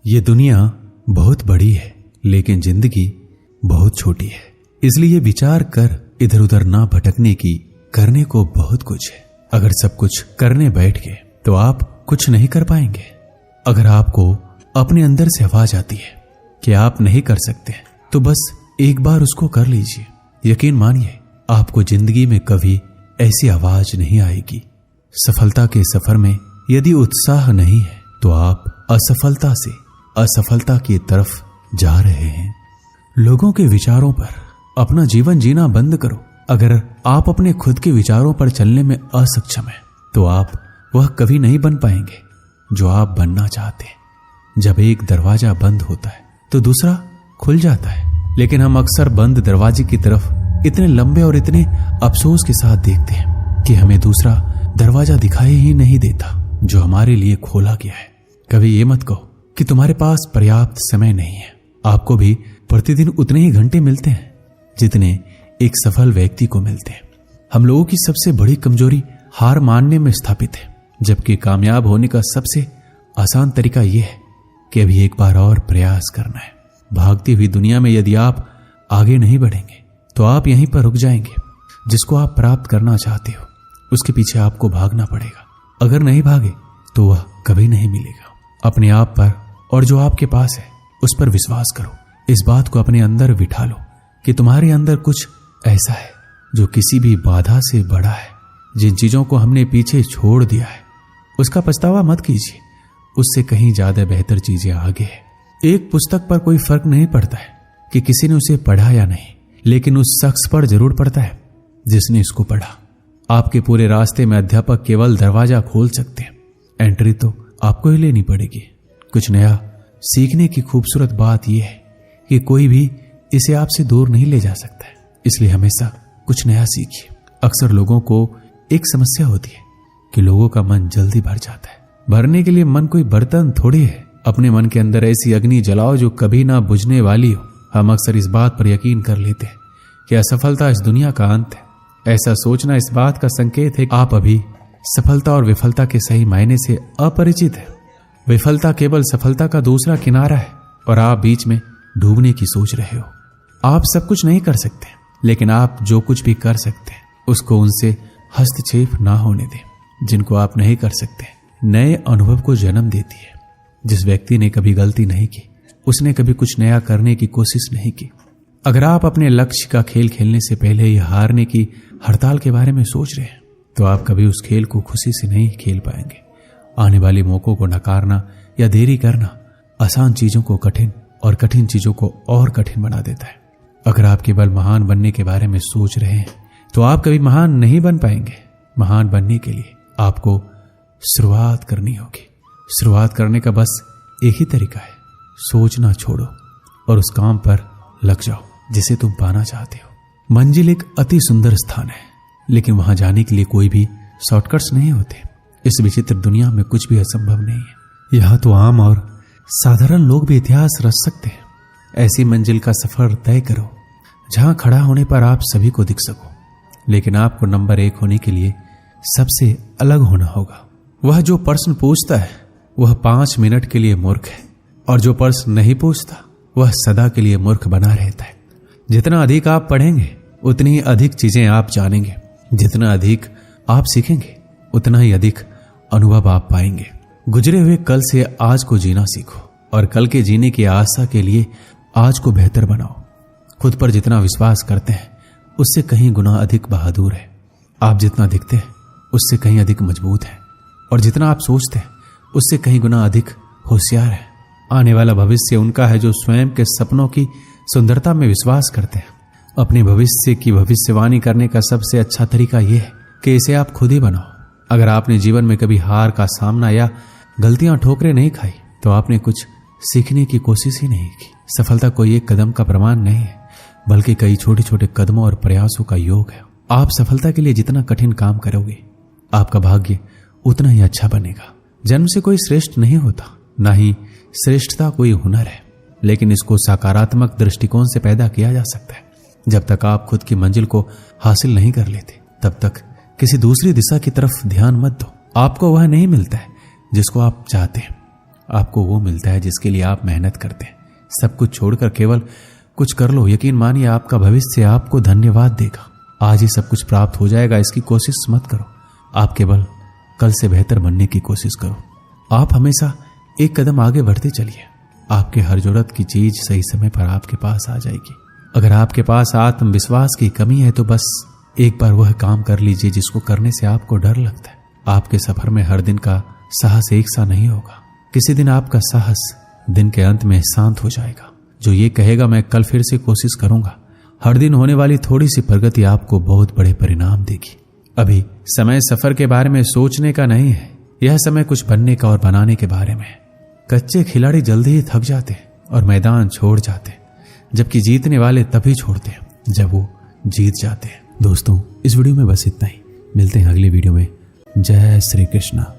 ये दुनिया बहुत बड़ी है, लेकिन जिंदगी बहुत छोटी है। इसलिए विचार कर इधर उधर ना भटकने की, करने को बहुत कुछ है। अगर सब कुछ करने बैठ गए तो आप कुछ नहीं कर पाएंगे। अगर आपको अपने अंदर से आवाज आती है कि आप नहीं कर सकते, तो बस एक बार उसको कर लीजिए। यकीन मानिए, आपको जिंदगी में कभी ऐसी आवाज नहीं आएगी। सफलता के सफर में यदि उत्साह नहीं है तो आप असफलता से असफलता की तरफ जा रहे हैं। लोगों के विचारों पर अपना जीवन जीना बंद करो। अगर आप अपने खुद के विचारों पर चलने में असक्षम हैं, तो आप वह कभी नहीं बन पाएंगे जो आप बनना चाहते हैं। जब एक दरवाजा बंद होता है तो दूसरा खुल जाता है, लेकिन हम अक्सर बंद दरवाजे की तरफ इतने लंबे और इतने अफसोस के साथ देखते हैं कि हमें दूसरा दरवाजा दिखाई ही नहीं देता जो हमारे लिए खोला गया है। कभी ये मत कहो कि तुम्हारे पास पर्याप्त समय नहीं है। आपको भी प्रतिदिन उतने ही घंटे मिलते हैं जितने एक सफल व्यक्ति को मिलते हैं। हम लोगों की सबसे बड़ी कमजोरी हार मानने में स्थापित है, जबकि कामयाब होने का सबसे आसान तरीका यह है कि अभी एक बार और प्रयास करना है। भागती हुई दुनिया में यदि आप आगे नहीं बढ़ेंगे तो आप यहीं पर रुक जाएंगे। जिसको आप प्राप्त करना चाहते हो उसके पीछे आपको भागना पड़ेगा। अगर नहीं भागे तो वह कभी नहीं मिलेगा। अपने आप पर और जो आपके पास है उस पर विश्वास करो। इस बात को अपने अंदर बिठा लो कि तुम्हारे अंदर कुछ ऐसा है जो किसी भी बाधा से बड़ा है। जिन चीजों को हमने पीछे छोड़ दिया है उसका पछतावा मत कीजिए, उससे कहीं ज्यादा बेहतर चीजें आगे है। एक पुस्तक पर कोई फर्क नहीं पड़ता है कि किसी ने उसे पढ़ा या नहीं, लेकिन उस शख्स पर जरूर पड़ता है जिसने इसको पढ़ा। आपके पूरे रास्ते में अध्यापक केवल दरवाजा खोल सकते हैं, एंट्री तो आपको ही लेनी पड़ेगी। कुछ नया सीखने की खूबसूरत बात यह है कि कोई भी इसे आपसे दूर नहीं ले जा सकता है। इसलिए हमेशा कुछ नया सीखिए। अक्सर लोगों को एक समस्या होती है कि लोगों का मन जल्दी भर जाता है। भरने के लिए मन कोई बर्तन थोड़ी है। अपने मन के अंदर ऐसी अग्नि जलाओ जो कभी ना बुझने वाली हो। हम अक्सर इस बात पर यकीन कर लेते हैं कि असफलता इस दुनिया का अंत है। ऐसा सोचना इस बात का संकेत है कि आप अभी सफलता और विफलता के सही मायने से अपरिचित है। विफलता केवल सफलता का दूसरा किनारा है और आप बीच में डूबने की सोच रहे हो। आप सब कुछ नहीं कर सकते, लेकिन आप जो कुछ भी कर सकते हैं उसको उनसे हस्तक्षेप ना होने दें जिनको आप नहीं कर सकते। नए अनुभव को जन्म देती है। जिस व्यक्ति ने कभी गलती नहीं की उसने कभी कुछ नया करने की कोशिश नहीं की। अगर आप अपने लक्ष्य का खेल खेलने से पहले ही हारने की हड़ताल के बारे में सोच रहे हैं तो आप कभी उस खेल को खुशी से नहीं खेल पाएंगे। आने वाले मौकों को नकारना या देरी करना आसान चीजों को कठिन और कठिन चीजों को और कठिन बना देता है। अगर आप केवल महान बनने के बारे में सोच रहे हैं तो आप कभी महान नहीं बन पाएंगे। महान बनने के लिए आपको शुरुआत करनी होगी। शुरुआत करने का बस एक ही तरीका है, सोचना छोड़ो और उस काम पर लग जाओ जिसे तुम पाना चाहते हो। मंजिल एक अति सुंदर स्थान है, लेकिन वहां जाने के लिए कोई भी शॉर्टकट्स नहीं होते। इस विचित्र दुनिया में कुछ भी असंभव नहीं है। यहां तो आम और साधारण लोग भी इतिहास रच सकते हैं। ऐसी मंजिल का सफर तय करो जहां खड़ा होने पर आप सभी को दिख सको, लेकिन आपको नंबर 1 होने के लिए सबसे अलग होना होगा। वह जो प्रश्न पूछता है वह 5 मिनट के लिए मूर्ख है, और जो प्रश्न नहीं पूछता वह सदा के लिए मूर्ख बना रहता है। जितना अधिक आप पढ़ेंगे उतनी ही अधिक चीजें आप जानेंगे। जितना अधिक आप सीखेंगे उतना ही अधिक अनुभव आप पाएंगे। गुजरे हुए कल से आज को जीना सीखो और कल के जीने की आशा के लिए आज को बेहतर बनाओ। खुद पर जितना विश्वास करते हैं उससे कहीं गुना अधिक बहादुर है। आप जितना दिखते हैं उससे कहीं अधिक मजबूत है, और जितना आप सोचते हैं उससे कहीं गुना अधिक होशियार है। आने वाला भविष्य उनका है जो स्वयं के सपनों की सुंदरता में विश्वास करते हैं। अपने भविष्य की भविष्यवाणी करने का सबसे अच्छा तरीका यह है कि इसे आप खुद ही बनाओ। अगर आपने जीवन में कभी हार का सामना या गलतियां ठोकरें नहीं खाई तो आपने कुछ सीखने की कोशिश ही नहीं की। सफलता कोई एक कदम का प्रमाण नहीं है, बल्कि कई छोटे छोटे कदमों और प्रयासों का योग है। आप सफलता के लिए जितना कठिन काम करोगे आपका भाग्य उतना ही अच्छा बनेगा। जन्म से कोई श्रेष्ठ नहीं होता, ना ही श्रेष्ठता कोई हुनर है, लेकिन इसको सकारात्मक दृष्टिकोण से पैदा किया जा सकता है। जब तक आप खुद की मंजिल को हासिल नहीं कर लेते तब तक किसी दूसरी दिशा की तरफ ध्यान मत दो। आपको वह नहीं मिलता है जिसको आप चाहते हैं। आपको वो मिलता है जिसके लिए आप मेहनत करते हैं। सब कुछ छोड़कर केवल कुछ कर लो, यकीन मानिए आपका भविष्य आपको धन्यवाद देगा। आज ही सब कुछ प्राप्त हो जाएगा, इसकी कोशिश मत करो। आप केवल कल से बेहतर बनने की कोशिश करो। आप हमेशा एक कदम आगे बढ़ते चलिए। आपके हर जरूरत की चीज सही समय पर आपके पास आ जाएगी। अगर आपके पास आत्मविश्वास की कमी है तो बस एक बार वह काम कर लीजिए जिसको करने से आपको डर लगता है। आपके सफर में हर दिन का साहस एक सा नहीं होगा। किसी दिन आपका साहस दिन के अंत में शांत हो जाएगा, जो ये कहेगा मैं कल फिर से कोशिश करूंगा। हर दिन होने वाली थोड़ी सी प्रगति आपको बहुत बड़े परिणाम देगी। अभी समय सफर के बारे में सोचने का नहीं है, यह समय कुछ बनने का और बनाने के बारे में है। कच्चे खिलाड़ी जल्दी ही थक जाते हैं और मैदान छोड़ जाते हैं, जबकि जीतने वाले तभी छोड़ते हैं जब वो जीत जाते हैं। दोस्तों, इस वीडियो में बस इतना ही। मिलते हैं अगली वीडियो में। जय श्री कृष्णा।